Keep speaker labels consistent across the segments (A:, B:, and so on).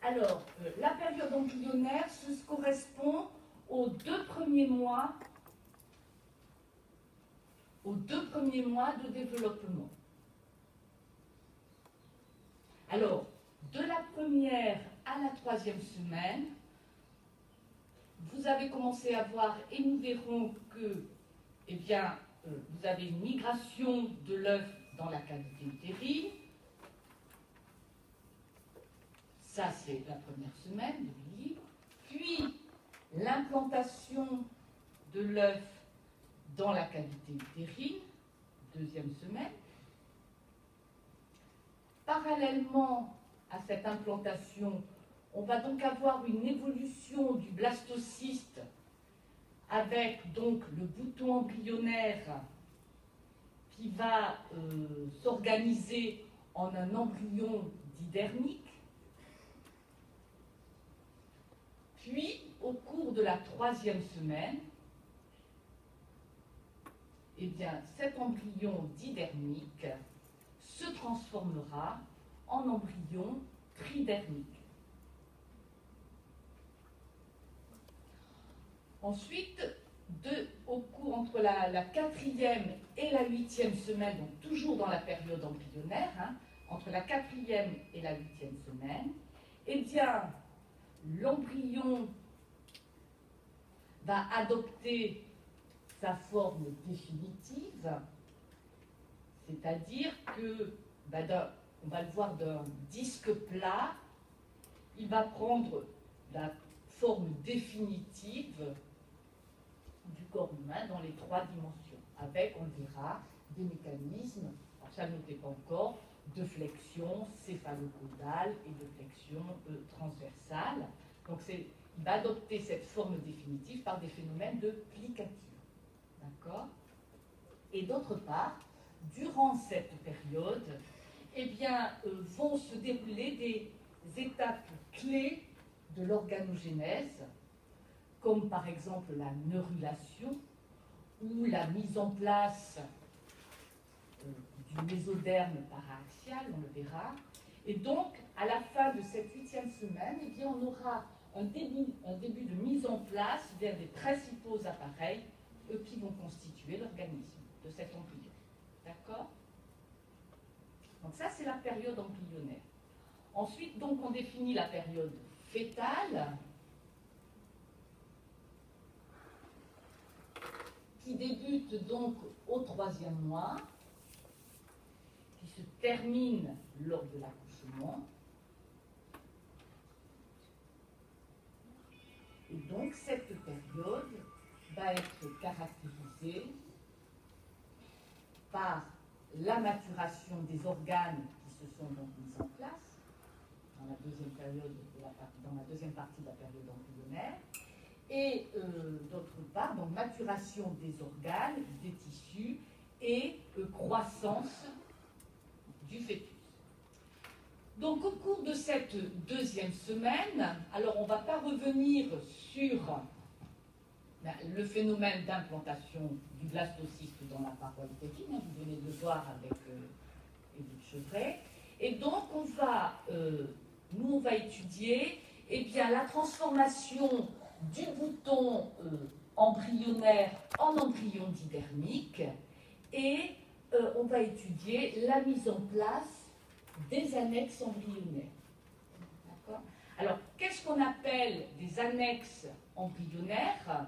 A: Alors, la période embryonnaire, ça correspond aux deux premiers mois de développement. Alors, de la première à la troisième semaine, vous avez commencé à voir, et nous verrons que, eh bien, vous avez une migration de l'œuf dans la cavité utérine. Ça, c'est la première semaine de vie libre. Puis, l'implantation de l'œuf dans la cavité utérine, deuxième semaine. Parallèlement à cette implantation, on va donc avoir une évolution du blastocyste avec donc le bouton embryonnaire qui va s'organiser en un embryon didermique. Puis, au cours de la troisième semaine, eh bien, cet embryon didermique se transformera en embryon tridermique. Ensuite, au cours entre la quatrième et la huitième semaine, donc toujours dans la période embryonnaire, entre la quatrième et la huitième semaine, eh bien, l'embryon va adopter sa forme définitive, c'est-à-dire que, on va le voir d'un disque plat, il va prendre la forme définitive du corps humain dans les trois dimensions, avec, on le verra, des mécanismes, alors ça ne notez pas encore, de flexion céphalocodale et de flexion transversale. Donc il va adopter cette forme définitive par des phénomènes de plicature. D'accord? Et d'autre part, durant cette période, eh bien, vont se dérouler des étapes clés de l'organogénèse, comme par exemple la neurulation ou la mise en place du mésoderme paraxial, on le verra. Et donc, à la fin de cette huitième semaine, eh bien, on aura un début de mise en place vers des principaux appareils qui vont constituer l'organisme de cet embryon. D'accord? Donc ça, c'est la période embryonnaire. Ensuite, donc, on définit la période fétale, qui débute donc au troisième mois, qui se termine lors de l'accouchement. Et donc, cette période va être caractérisée par la maturation des organes qui se sont donc mis en place dans la deuxième partie de la période embryonnaire, et d'autre part, donc maturation des organes, des tissus et croissance du fœtus. Donc au cours de cette deuxième semaine, alors on ne va pas revenir sur le phénomène d'implantation du blastocyste dans la paroi utérine, vous venez de le voir avec Edith Chevret, et donc on va étudier la transformation du bouton embryonnaire en embryon didermique, et on va étudier la mise en place des annexes embryonnaires. D'accord ? Alors, qu'est-ce qu'on appelle des annexes embryonnaires?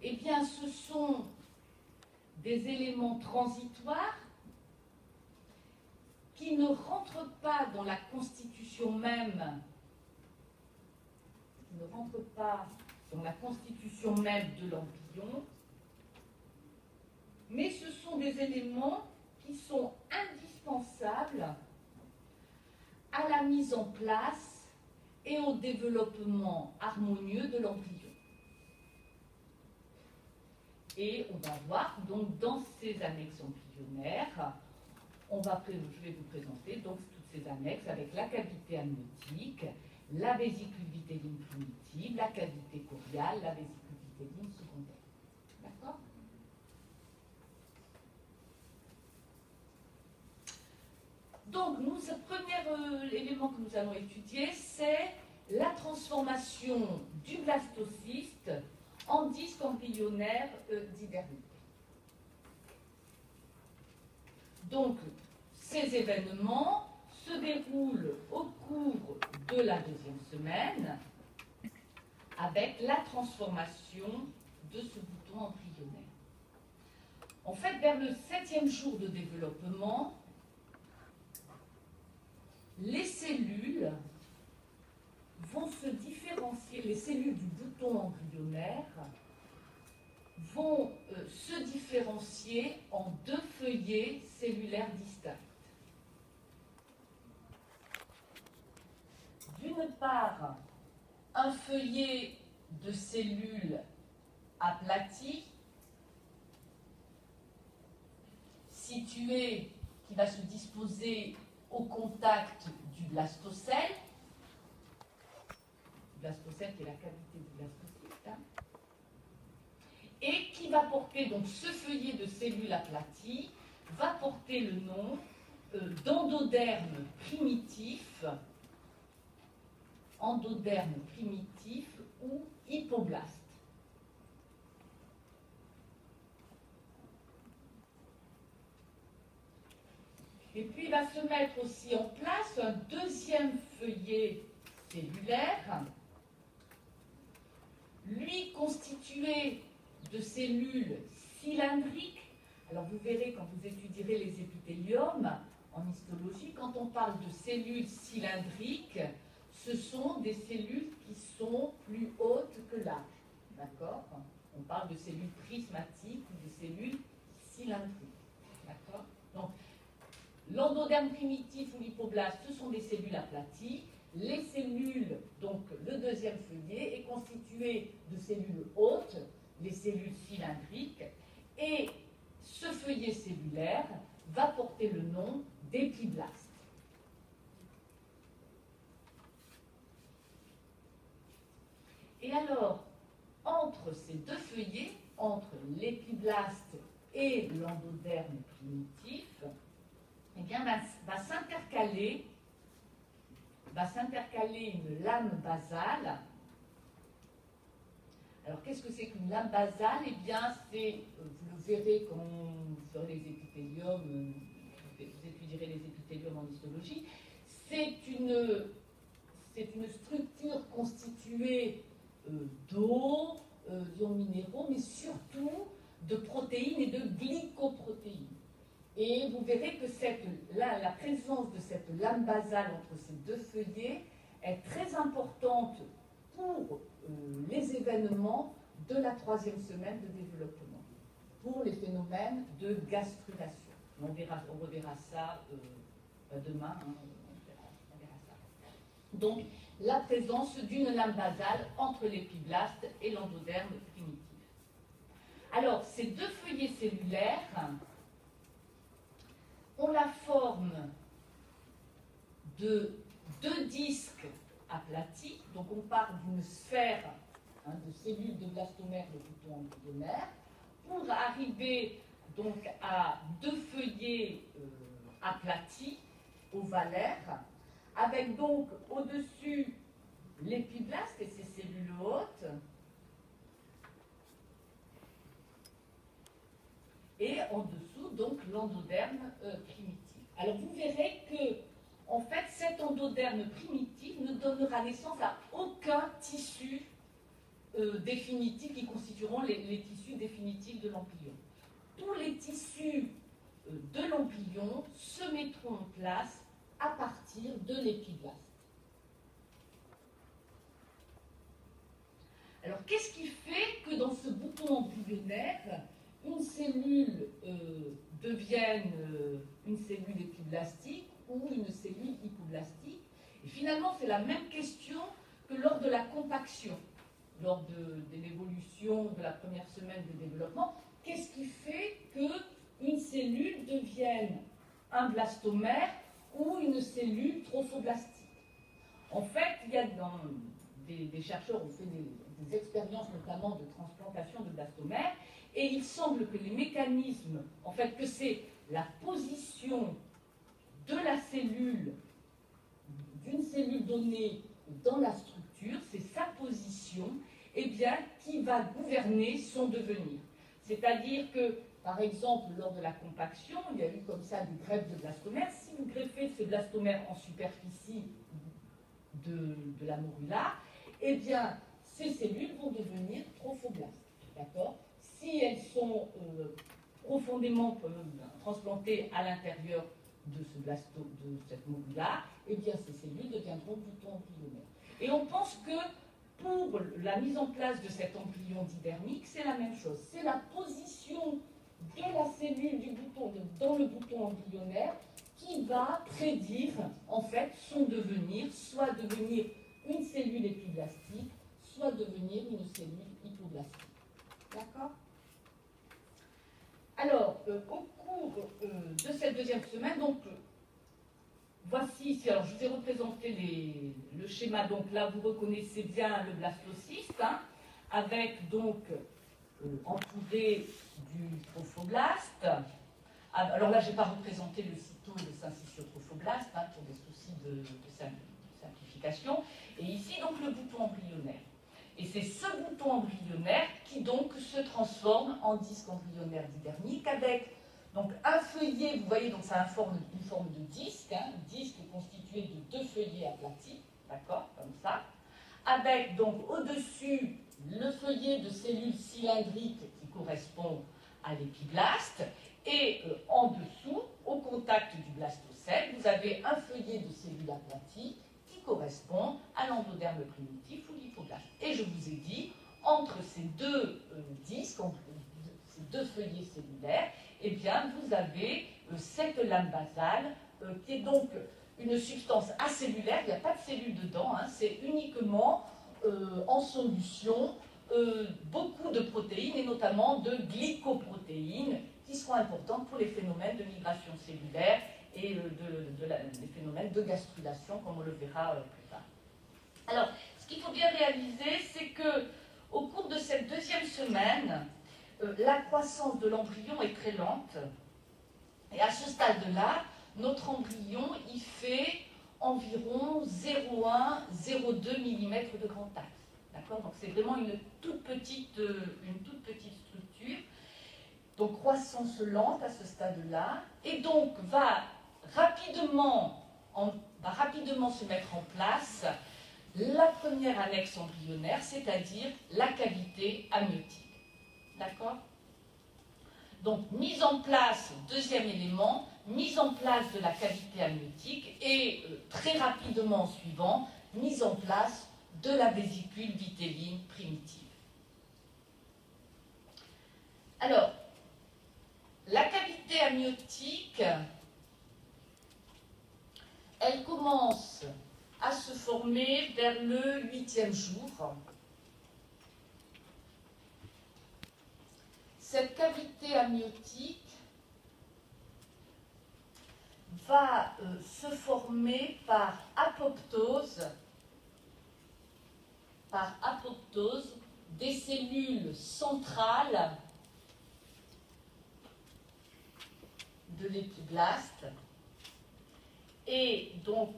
A: Eh bien, ce sont des éléments transitoires qui ne rentrent pas dans la constitution même, de l'embryon, mais ce sont des éléments qui sont indispensables à la mise en place et au développement harmonieux de l'embryon. Et on va voir donc dans ces annexes embryonnaires, je vais vous présenter donc toutes ces annexes avec la cavité amniotique, la vésicule vitelline primitive, la cavité choriale, la vésicule vitelline secondaire. D'accord? Donc, ce premier élément événement que nous allons étudier, c'est la transformation du blastocyste en disque embryonnaire didermique. Donc, ces événements se déroulent au cours de la deuxième semaine avec la transformation de ce bouton embryonnaire. En fait, vers le 7e jour de développement, les cellules vont se différencier, les cellules du bouton embryonnaire vont se différencier en 2 feuillets cellulaires distincts. D'une part, un feuillet de cellules aplaties, situé, qui va se disposer au contact du blastocèle qui est la cavité du blastocyste, hein, et qui va porter, donc ce feuillet de cellules aplaties, va porter le nom d'endoderme primitif, ou hypoblaste. Et puis il va se mettre aussi en place un deuxième feuillet cellulaire, lui constitué de cellules cylindriques. Alors vous verrez quand vous étudierez les épithéliomes en histologie, quand on parle de cellules cylindriques, ce sont des cellules qui sont plus hautes que larges. D'accord? On parle de cellules prismatiques ou de cellules cylindriques. D'accord? Donc, l'endoderme primitif ou l'hypoblaste, ce sont des cellules aplaties. Les cellules, donc le deuxième feuillet, est constitué de cellules hautes, les cellules cylindriques, et ce feuillet cellulaire va porter le nom d'épiblaste. Et alors, entre ces 2 feuillets, entre l'épiblaste et l'endoderme primitif, eh bien, va s'intercaler une lame basale. Alors, qu'est-ce que c'est qu'une lame basale? Eh bien, c'est, vous le verrez quand vous ferez les épithéliums, vous étudierez les épithéliums en histologie, c'est une structure constituée d'eau, d'ions minéraux, mais surtout de protéines et de glycoprotéines. Et vous verrez que la présence de cette lame basale entre ces 2 feuillets est très importante pour les événements de la 3e semaine de développement, pour les phénomènes de gastrulation. On reverra ça demain, hein, on verra ça. Donc, la présence d'une lame basale entre l'épiblaste et l'endoderme primitif. Alors, ces 2 feuillets cellulaires ont la forme de 2 disques aplatis, donc on part d'une sphère de cellules de blastomère de bouton embryonnaire, pour arriver donc à 2 feuillets aplatis, ovalaires, avec donc au-dessus l'épiblaste et ses cellules hautes, et en dessous donc l'endoderme primitif. Alors vous verrez que en fait cet endoderme primitif ne donnera naissance à aucun tissu définitif qui constitueront les tissus définitifs de l'embryon. Tous les tissus de l'embryon se mettront en place à partir de l'épiblaste. Alors, qu'est-ce qui fait que dans ce bouton embryonnaire, une cellule devienne une cellule épiblastique ou une cellule hypoblastique? Et finalement, c'est la même question que lors de la compaction, lors de l'évolution de la première semaine de développement. Qu'est-ce qui fait qu'une cellule devienne un blastomère ou une cellule trophoblastique? En fait, il y a des chercheurs ont fait des expériences notamment de transplantation de blastomères, et il semble que les mécanismes, en fait, que c'est la position de la cellule du d'une cellule donnée dans la structure, c'est sa position, eh bien, qui va gouverner son devenir. C'est-à-dire que, par exemple, lors de la compaction, il y a eu comme ça des greffes de blastomères. Si vous greffez ces blastomères en superficie de la morula, eh bien, ces cellules vont devenir trophoblastes. D'accord? Si elles sont profondément transplantées à l'intérieur de cette morula, eh bien, ces cellules deviendront boutons embryonnaires. Et on pense que pour la mise en place de cet embryon didermique, c'est la même chose. C'est la position de la cellule du bouton, dans le bouton embryonnaire qui va prédire en fait son devenir, soit devenir une cellule épiblastique, soit devenir une cellule hypoblastique. D'accord? Alors, au cours de cette deuxième semaine, donc, voici ici, alors je vous ai représenté le schéma, donc là vous reconnaissez bien le blastocyste, hein, avec donc entouré du trophoblaste. Alors là, je n'ai pas représenté le cyto et le syncytiotrophoblaste hein, pour des soucis de simplification. Et ici, donc, le bouton embryonnaire. Et c'est ce bouton embryonnaire qui donc se transforme en disque embryonnaire didermique avec donc un feuillet, vous voyez, donc c'est une forme de disque, hein, disque constitué de deux feuillets aplatis, d'accord, comme ça, avec donc au-dessus le feuillet de cellules cylindriques qui correspond à l'épiblaste, et en dessous, au contact du blastocèle, vous avez un feuillet de cellules aplaties qui correspond à l'endoderme primitif ou l'hypoblaste. Et je vous ai dit, entre ces deux disques, entre ces deux feuillets cellulaires, eh bien, vous avez cette lame basale, qui est donc une substance acellulaire, il n'y a pas de cellules dedans, hein, c'est uniquement en solution beaucoup de protéines, et notamment de glycoprotéines, qui seront importantes pour les phénomènes de migration cellulaire et les phénomènes de gastrulation, comme on le verra plus tard. Alors, ce qu'il faut bien réaliser, c'est que au cours de cette deuxième semaine, la croissance de l'embryon est très lente. Et à ce stade-là, notre embryon, il fait environ 0,1-0,2 mm de grand axe. D'accord? Donc c'est vraiment une toute petite structure. Donc croissance lente à ce stade-là. Et donc va rapidement se mettre en place la première annexe embryonnaire, c'est-à-dire la cavité amniotique. D'accord? Donc, mise en place, deuxième élément, mise en place de la cavité amniotique et très rapidement suivant, mise en place de la vésicule vitelline primitive. Alors, la cavité amniotique, elle commence à se former vers le 8e jour. Cette cavité amniotique va se former par apoptose des cellules centrales de l'épiblaste et donc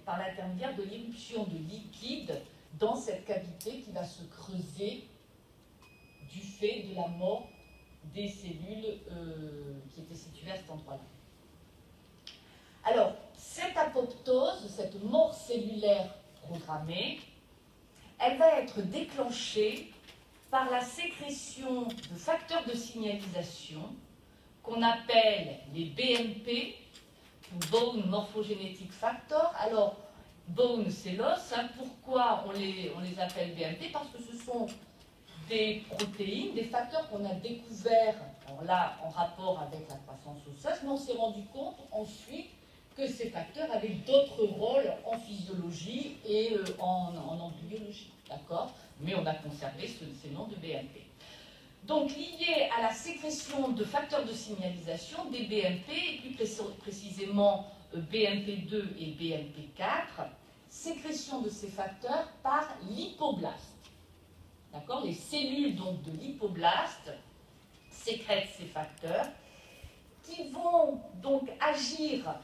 A: par l'intermédiaire de l'éruption de liquide dans cette cavité qui va se creuser du fait de la mort des cellules qui étaient situées à cet endroit-là. Alors, cette apoptose, cette mort cellulaire programmée, elle va être déclenchée par la sécrétion de facteurs de signalisation qu'on appelle les BMP, Bone Morphogenetic Factor. Alors, bone, c'est l'os. Hein. Pourquoi on les appelle BMP? Parce que ce sont des protéines, des facteurs qu'on a découverts, alors là, en rapport avec la croissance osseuse, mais on s'est rendu compte ensuite que ces facteurs avaient d'autres rôles en physiologie et en embryologie, d'accord? Mais on a conservé ces noms de BMP. Donc, liés à la sécrétion de facteurs de signalisation, des BMP, et plus précisément BMP2 et BMP4, sécrétion de ces facteurs par l'hypoblaste. D'accord? Les cellules donc, de l'hypoblaste sécrètent ces facteurs qui vont donc agir